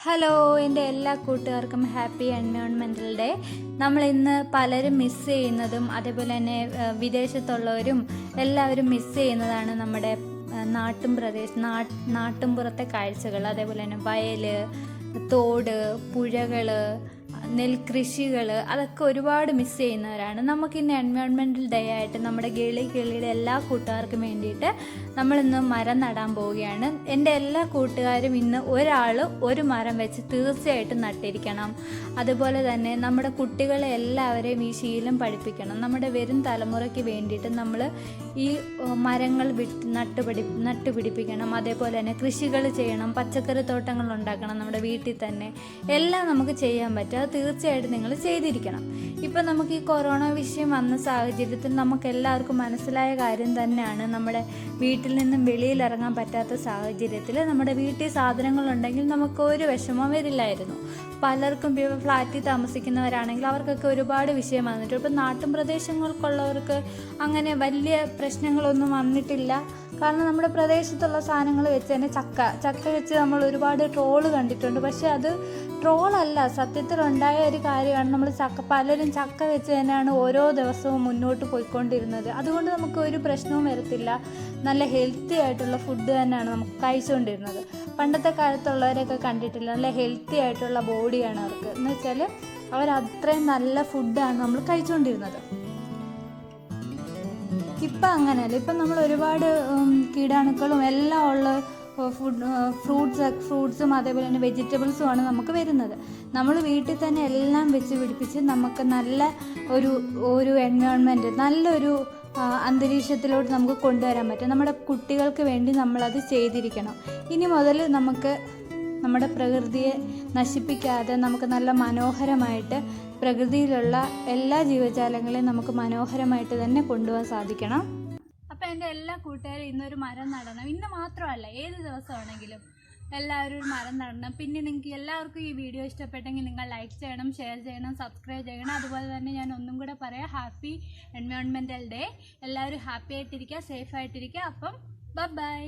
Hello, എൻ്റെ എല്ലാ കൂട്ടുകാർക്കും ഹാപ്പി എൻവയോൺമെൻറ്റൽ ഡേ. നമ്മളിന്ന് പലരും മിസ് ചെയ്യുന്നതും അതേപോലെ തന്നെ വിദേശത്തുള്ളവരും എല്ലാവരും മിസ് ചെയ്യുന്നതാണ് നമ്മുടെ നാട്ടുംപുറത്തെ കാഴ്ചകൾ. അതേപോലെ തന്നെ വയൽ, തോട്, പുഴകൾ, നെൽകൃഷികൾ, അതൊക്കെ ഒരുപാട് മിസ് ചെയ്യുന്നവരാണ്. നമുക്കിന്ന് എൻവയോൺമെൻറ്റൽ ഡേ ആയിട്ട് നമ്മുടെ ഗളിയുടെ എല്ലാ കൂട്ടുകാർക്കും വേണ്ടിയിട്ട് നമ്മളിന്ന് മരം നടാൻ പോവുകയാണ്. എൻ്റെ എല്ലാ കൂട്ടുകാരും ഇന്ന് ഒരാൾ ഒരു മരം വെച്ച് തീർച്ചയായിട്ടും നട്ടിരിക്കണം. അതുപോലെ തന്നെ നമ്മുടെ കുട്ടികളെ എല്ലാവരെയും ഈ ശീലം പഠിപ്പിക്കണം. നമ്മുടെ വരും തലമുറയ്ക്ക് വേണ്ടിയിട്ട് നമ്മൾ ഈ മരങ്ങൾ നട്ടുപിടിപ്പിക്കണം. അതേപോലെ തന്നെ കൃഷികൾ ചെയ്യണം, പച്ചക്കറി തോട്ടങ്ങൾ ഉണ്ടാക്കണം നമ്മുടെ വീട്ടിൽ തന്നെ. എല്ലാം നമുക്ക് ചെയ്യാൻ പറ്റും. അത് തീർച്ചയായിട്ടും നിങ്ങൾ ചെയ്തിരിക്കണം. ഇപ്പം നമുക്ക് ഈ കൊറോണ വിഷയം വന്ന സാഹചര്യത്തിൽ നമുക്ക് എല്ലാവർക്കും മനസ്സിലായ കാര്യം തന്നെയാണ്. നമ്മുടെ വീട്ടിൽ നിന്നും വെളിയിലിറങ്ങാൻ പറ്റാത്ത സാഹചര്യത്തിൽ നമ്മുടെ വീട്ടിൽ സാധനങ്ങളുണ്ടെങ്കിൽ നമുക്ക് ഒരു വിഷമം വരില്ലായിരുന്നു. പലർക്കും ഇപ്പോൾ ഫ്ലാറ്റിൽ താമസിക്കുന്നവരാണെങ്കിൽ അവർക്കൊക്കെ ഒരുപാട് വിഷയം വന്നിട്ടുണ്ട്. ഇപ്പം നാട്ടും പ്രദേശങ്ങൾക്കുള്ളവർക്ക് അങ്ങനെ വലിയ പ്രശ്നങ്ങളൊന്നും വന്നിട്ടില്ല. കാരണം നമ്മുടെ പ്രദേശത്തുള്ള സാധനങ്ങൾ വെച്ച് തന്നെ ചക്ക വെച്ച് നമ്മൾ ഒരുപാട് ട്രോള് കണ്ടിട്ടുണ്ട്. പക്ഷെ അത് ട്രോളല്ല, സത്യത്തിലുണ്ടായ ഒരു കാര്യമാണ്. നമ്മൾ പലരും ചക്ക വെച്ച് തന്നെയാണ് ഓരോ ദിവസവും മുന്നോട്ട് പോയിക്കൊണ്ടിരുന്നത്. അതുകൊണ്ട് നമുക്ക് ഒരു പ്രശ്നവും വരത്തില്ല. നല്ല ഹെൽത്തി ആയിട്ടുള്ള ഫുഡ് തന്നെയാണ് നമുക്ക് കഴിച്ചുകൊണ്ടിരുന്നത്. പണ്ടത്തെ കാലത്തുള്ളവരെയൊക്കെ കണ്ടിട്ടില്ല, നല്ല ഹെൽത്തി ആയിട്ടുള്ള ബോഡിയാണ് അവർക്ക്. എന്ന് വെച്ചാൽ അവരത്രയും നല്ല ഫുഡാണ് നമ്മൾ കഴിച്ചുകൊണ്ടിരുന്നത്. ഇപ്പം അങ്ങനെയല്ല. ഇപ്പം നമ്മൾ ഒരുപാട് കീടാണുക്കളും എല്ലാം ഉള്ള ഫ്രൂട്ട്സും അതേപോലെ തന്നെ വെജിറ്റബിൾസുമാണ് നമുക്ക് വരുന്നത്. നമ്മൾ വീട്ടിൽ തന്നെ എല്ലാം വെച്ച് പിടിപ്പിച്ച് നമുക്ക് നല്ല ഒരു എൻവയോൺമെൻറ്റ്, നല്ലൊരു അന്തരീക്ഷത്തിലോട്ട് നമുക്ക് കൊണ്ടുവരാൻ പറ്റും. നമ്മുടെ കുട്ടികൾക്ക് വേണ്ടി നമ്മളത് ചെയ്തിരിക്കണം. ഇനി മുതൽ നമുക്ക് നമ്മുടെ പ്രകൃതിയെ നശിപ്പിക്കാതെ നമുക്ക് നല്ല മനോഹരമായിട്ട് പ്രകൃതിയിലുള്ള എല്ലാ ജീവജാലങ്ങളെയും നമുക്ക് മനോഹരമായിട്ട് തന്നെ കൊണ്ടുപോകാൻ സാധിക്കണം. അപ്പോൾ എൻ്റെ എല്ലാ കൂട്ടുകാരും ഇന്നൊരു മരം നടണം. ഇന്ന് മാത്രമല്ല, ഏത് ദിവസമാണെങ്കിലും എല്ലാവരും ഒരു മരം നടണം. പിന്നെ നിങ്ങൾക്ക് എല്ലാവർക്കും ഈ വീഡിയോ ഇഷ്ടപ്പെട്ടെങ്കിൽ നിങ്ങൾ ലൈക്ക് ചെയ്യണം, ഷെയർ ചെയ്യണം, സബ്സ്ക്രൈബ് ചെയ്യണം. അതുപോലെ തന്നെ ഞാൻ ഒന്നും കൂടെ പറയാം, ഹാപ്പി എൻവയോൺമെൻറ്റൽ ഡേ. എല്ലാവരും ഹാപ്പി ആയിട്ടിരിക്കുക, സേഫ് ആയിട്ടിരിക്കുക. അപ്പം ബൈ.